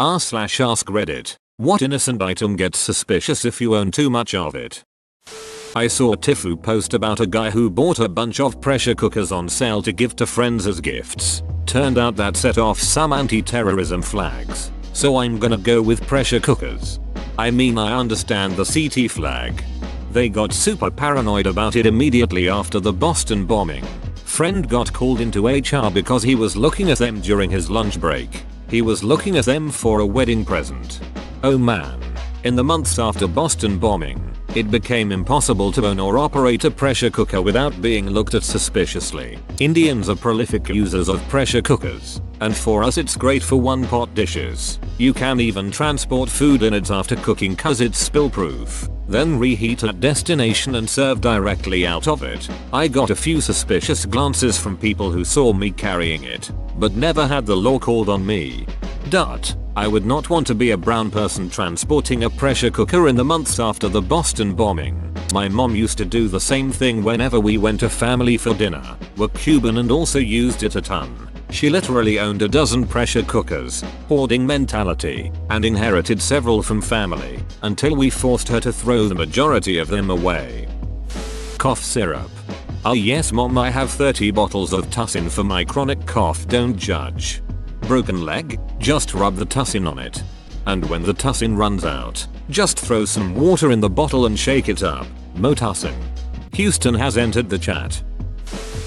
r/ask Reddit. What innocent item gets suspicious if you own too much of it? I saw a Tifu post about a guy who bought a bunch of pressure cookers on sale to give to friends as gifts. Turned out that set off some anti-terrorism flags. So I'm gonna go with pressure cookers. I mean, I understand the CT flag. They got super paranoid about it immediately after the Boston bombing. Friend got called into HR because he was looking at them during his lunch break. He was looking at them for a wedding present. Oh man. In the months after Boston bombing, it became impossible to own or operate a pressure cooker without being looked at suspiciously. Indians are prolific users of pressure cookers, and for us it's great for one-pot dishes. You can even transport food in it after cooking cause it's spill-proof, then reheat at destination and serve directly out of it. I got a few suspicious glances from people who saw me carrying it, but never had the law called on me. I would not want to be a brown person transporting a pressure cooker in the months after the Boston bombing. My mom used to do the same thing whenever we went to family for dinner. We're Cuban and also used it a ton. She literally owned a dozen pressure cookers, hoarding mentality, and inherited several from family, until we forced her to throw the majority of them away. Cough syrup. Oh yes mom, I have 30 bottles of Tussin for my chronic cough, don't judge. Broken leg? Just rub the Tussin on it. And when the Tussin runs out, just throw some water in the bottle and shake it up. Mo Tussin. Houston has entered the chat.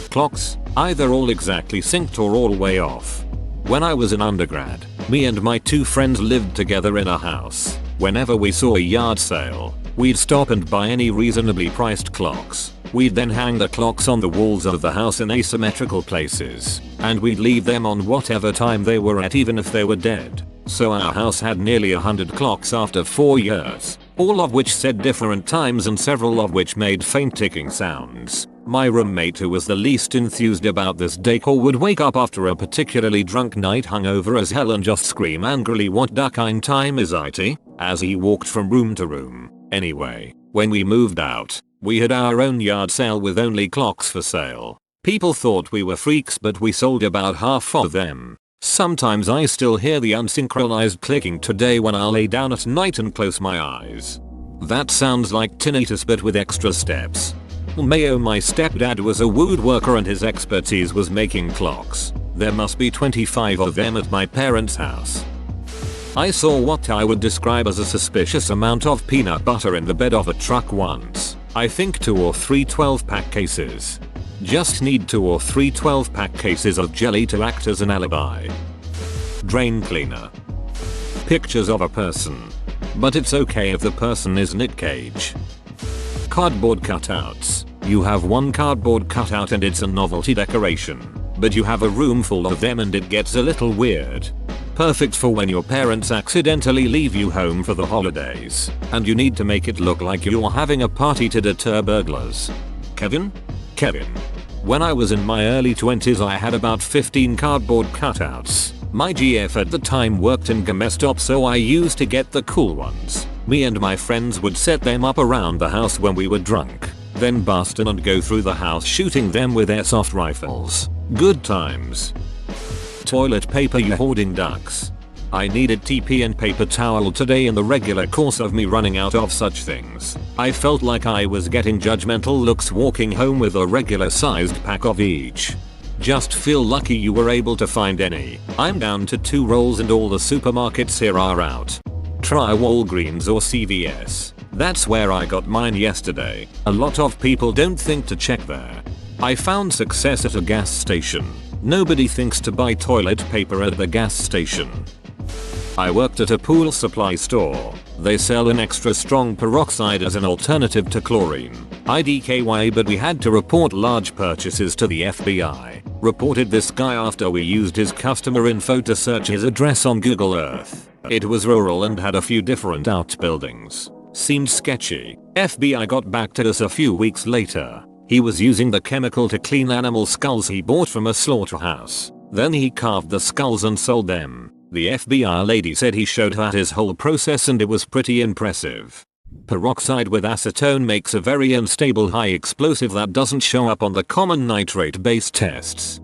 Clocks, either all exactly synced or all way off. When I was in undergrad, me and my two friends lived together in a house. Whenever we saw a yard sale, we'd stop and buy any reasonably priced clocks. We'd then hang the clocks on the walls of the house in asymmetrical places, and we'd leave them on whatever time they were at even if they were dead. So our house had nearly 100 clocks after 4 years, all of which said different times and several of which made faint ticking sounds. My roommate, who was the least enthused about this decor, would wake up after a particularly drunk night hungover as hell and just scream angrily, "What the kind time is it?" as he walked from room to room. Anyway, when we moved out, we had our own yard sale with only clocks for sale. People thought we were freaks, but we sold about half of them. Sometimes I still hear the unsynchronized clicking today when I lay down at night and close my eyes. That sounds like tinnitus but with extra steps. Mayo, my stepdad was a woodworker and his expertise was making clocks. There must be 25 of them at my parents' house. I saw what I would describe as a suspicious amount of peanut butter in the bed of a truck once. I think 2 or 3 12-pack cases. Just need 2 or 3 12-pack cases of jelly to act as an alibi. Drain cleaner. Pictures of a person. But it's okay if the person is Nick Cage. Cardboard cutouts. You have one cardboard cutout and it's a novelty decoration, but you have a room full of them and it gets a little weird. Perfect for when your parents accidentally leave you home for the holidays, and you need to make it look like you're having a party to deter burglars. Kevin. When I was in my early 20s I had about 15 cardboard cutouts. My GF at the time worked in GameStop, so I used to get the cool ones. Me and my friends would set them up around the house when we were drunk, then bust in and go through the house shooting them with airsoft rifles. Good times. Toilet paper. You hoarding ducks? I needed TP and paper towel today in the regular course of me running out of such things. I felt like I was getting judgmental looks walking home with a regular sized pack of each. Just feel lucky you were able to find any. I'm down to 2 rolls and all the supermarkets here are out. Try Walgreens or CVS. That's where I got mine yesterday. A lot of people don't think to check there. I found success at a gas station. Nobody thinks to buy toilet paper at the gas station. I worked at a pool supply store. They sell an extra strong peroxide as an alternative to chlorine. IDKY, but we had to report large purchases to the FBI. Reported this guy after we used his customer info to search his address on Google Earth. It was rural and had a few different outbuildings. Seemed sketchy. FBI got back to us a few weeks later. He was using the chemical to clean animal skulls he bought from a slaughterhouse. Then he carved the skulls and sold them. The FBI lady said he showed her his whole process and it was pretty impressive. Peroxide with acetone makes a very unstable high explosive that doesn't show up on the common nitrate-based tests.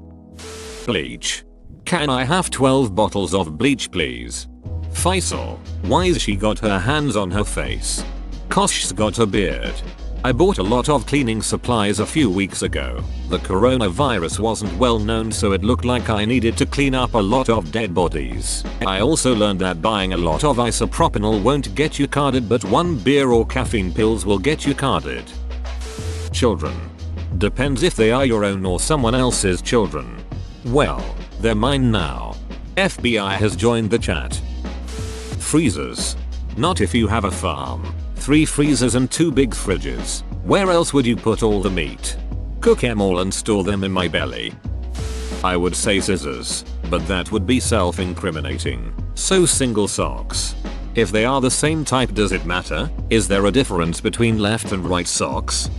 Bleach. Can I have 12 bottles of bleach please? Faisal, why's she got her hands on her face? Kosh's got a beard. I bought a lot of cleaning supplies a few weeks ago. The coronavirus wasn't well known, so it looked like I needed to clean up a lot of dead bodies. I also learned that buying a lot of isopropanol won't get you carded, but one beer or caffeine pills will get you carded. Children. Depends if they are your own or someone else's children. Well, they're mine now. FBI has joined the chat. Freezers. Not if you have a farm. 3 freezers and 2 big fridges. Where else would you put all the meat? Cook them all and store them in my belly. I would say scissors, but that would be self-incriminating. So single socks. If they are the same type, does it matter? Is there a difference between left and right socks?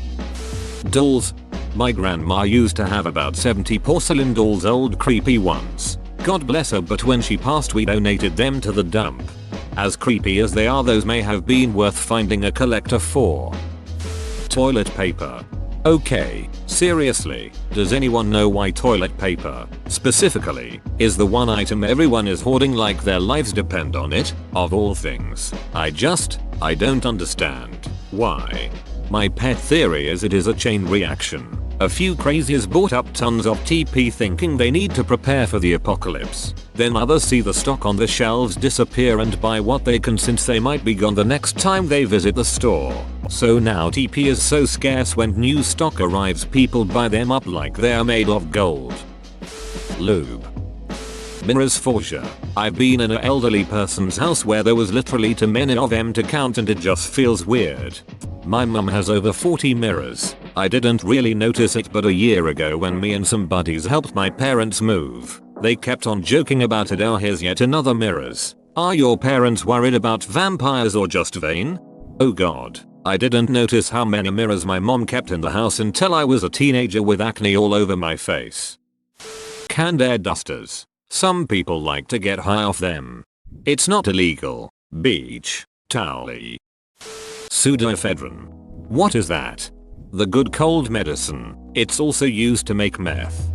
Dolls. My grandma used to have about 70 porcelain dolls, old creepy ones. God bless her, but when she passed we donated them to the dump. As creepy as they are, those may have been worth finding a collector for. Toilet paper. Okay, seriously, does anyone know why toilet paper, specifically, is the one item everyone is hoarding like their lives depend on it? Of all things, I don't understand. Why? My pet theory is it is a chain reaction. A few crazies bought up tons of TP thinking they need to prepare for the apocalypse. Then others see the stock on the shelves disappear and buy what they can, since they might be gone the next time they visit the store. So now TP is so scarce, when new stock arrives people buy them up like they're made of gold. Lube. Mirrors for sure. I've been in an elderly person's house where there was literally too many of them to count, and it just feels weird. My mum has over 40 mirrors. I didn't really notice it, but a year ago when me and some buddies helped my parents move, they kept on joking about it. Oh, here's yet another mirrors. Are your parents worried about vampires or just vain? Oh god. I didn't notice how many mirrors my mom kept in the house until I was a teenager with acne all over my face. Canned air dusters. Some people like to get high off them. It's not illegal. Beach. Towel-y. Pseudoephedrine. What is that? The good cold medicine. It's also used to make meth.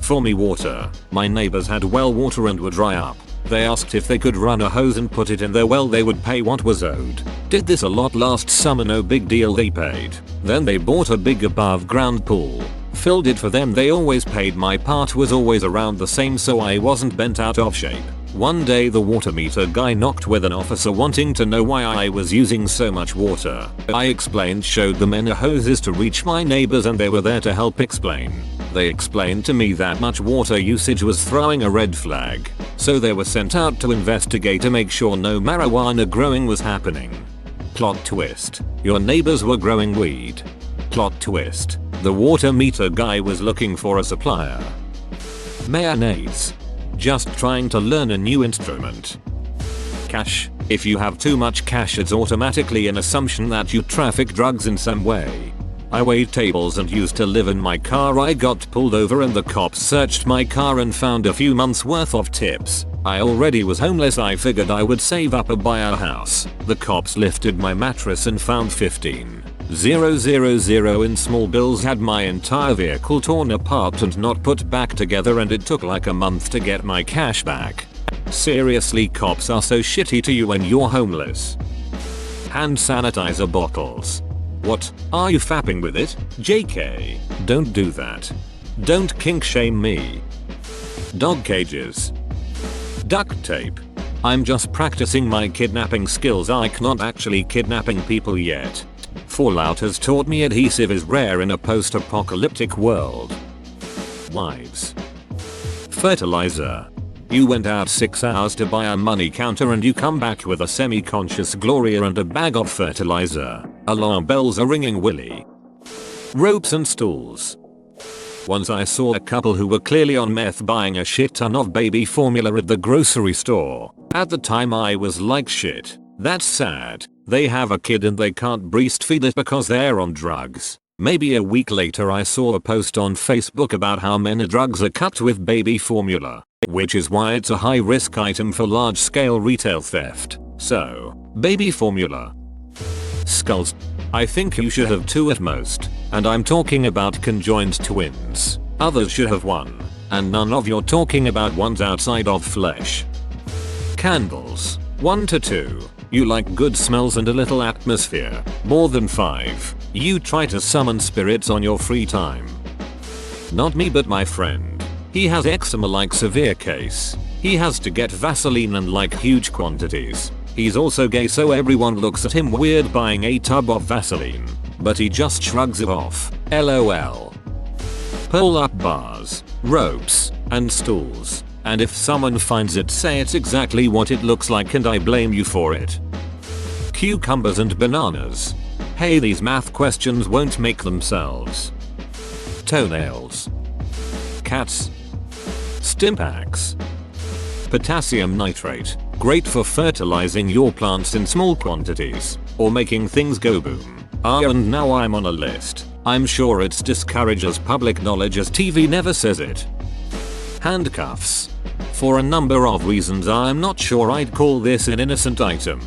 For me, water. My neighbors had well water and would dry up. They asked if they could run a hose and put it in their well, they would pay what was owed. Did this a lot last summer, no big deal, they paid. Then they bought a big above ground pool. Filled it for them, they always paid. My part was always around the same, so I wasn't bent out of shape. One day the water meter guy knocked with an officer wanting to know why I was using so much water. I explained, showed them in hoses to reach my neighbors, and they were there to help explain. They explained to me that much water usage was throwing a red flag. So they were sent out to investigate to make sure no marijuana growing was happening. Plot twist. Your neighbors were growing weed. Plot twist. The water meter guy was looking for a supplier. Mayonnaise. Just trying to learn a new instrument. Cash. If you have too much cash, it's automatically an assumption that you traffic drugs in some way. I wait tables and used to live in my car. I got pulled over and the cops searched my car and found a few months worth of tips. I already was homeless. I figured I would save up and buy a house. The cops lifted my mattress and found 15,000 in small bills. Had my entire vehicle torn apart and not put back together, and it took like a month to get my cash back. Seriously, cops are so shitty to you when you're homeless. Hand sanitizer bottles. What? Are you fapping with it? JK. Don't do that. Don't kink shame me. Dog cages. Duct tape. I'm just practicing my kidnapping skills. I'm not actually kidnapping people yet. Fallout has taught me adhesive is rare in a post-apocalyptic world. Wives. Fertilizer. You went out 6 hours to buy a money counter and you come back with a semi-conscious Gloria and a bag of fertilizer. Alarm bells are ringing, Willy. Ropes and stools. Once I saw a couple who were clearly on meth buying a shit ton of baby formula at the grocery store. At the time I was like, shit, that's sad. They have a kid and they can't breastfeed it because they're on drugs. Maybe a week later I saw a post on Facebook about how many drugs are cut with baby formula, which is why it's a high risk item for large scale retail theft. So, baby formula. Skulls. I think you should have 2 at most, and I'm talking about conjoined twins. Others should have 1, and none of you're talking about ones outside of flesh. Candles. 1 to 2. You like good smells and a little atmosphere. More than 5. You try to summon spirits on your free time. Not me but my friend. He has eczema like severe case. He has to get Vaseline and like huge quantities. He's also gay so everyone looks at him weird buying a tub of Vaseline. But he just shrugs it off. LOL. Pull up bars, ropes, and stools. And if someone finds it, say it's exactly what it looks like and I blame you for it. Cucumbers and bananas. Hey, these math questions won't make themselves. Toenails. Cats. Stimpaks. Potassium nitrate. Great for fertilizing your plants in small quantities. Or making things go boom. And now I'm on a list. I'm sure it's discourages public knowledge as TV never says it. Handcuffs. For a number of reasons I'm not sure I'd call this an innocent item.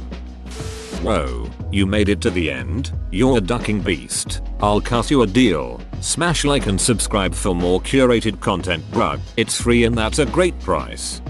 Whoa, you made it to the end? You're a ducking beast. I'll cut you a deal. Smash like and subscribe for more curated content, bruh. It's free and that's a great price.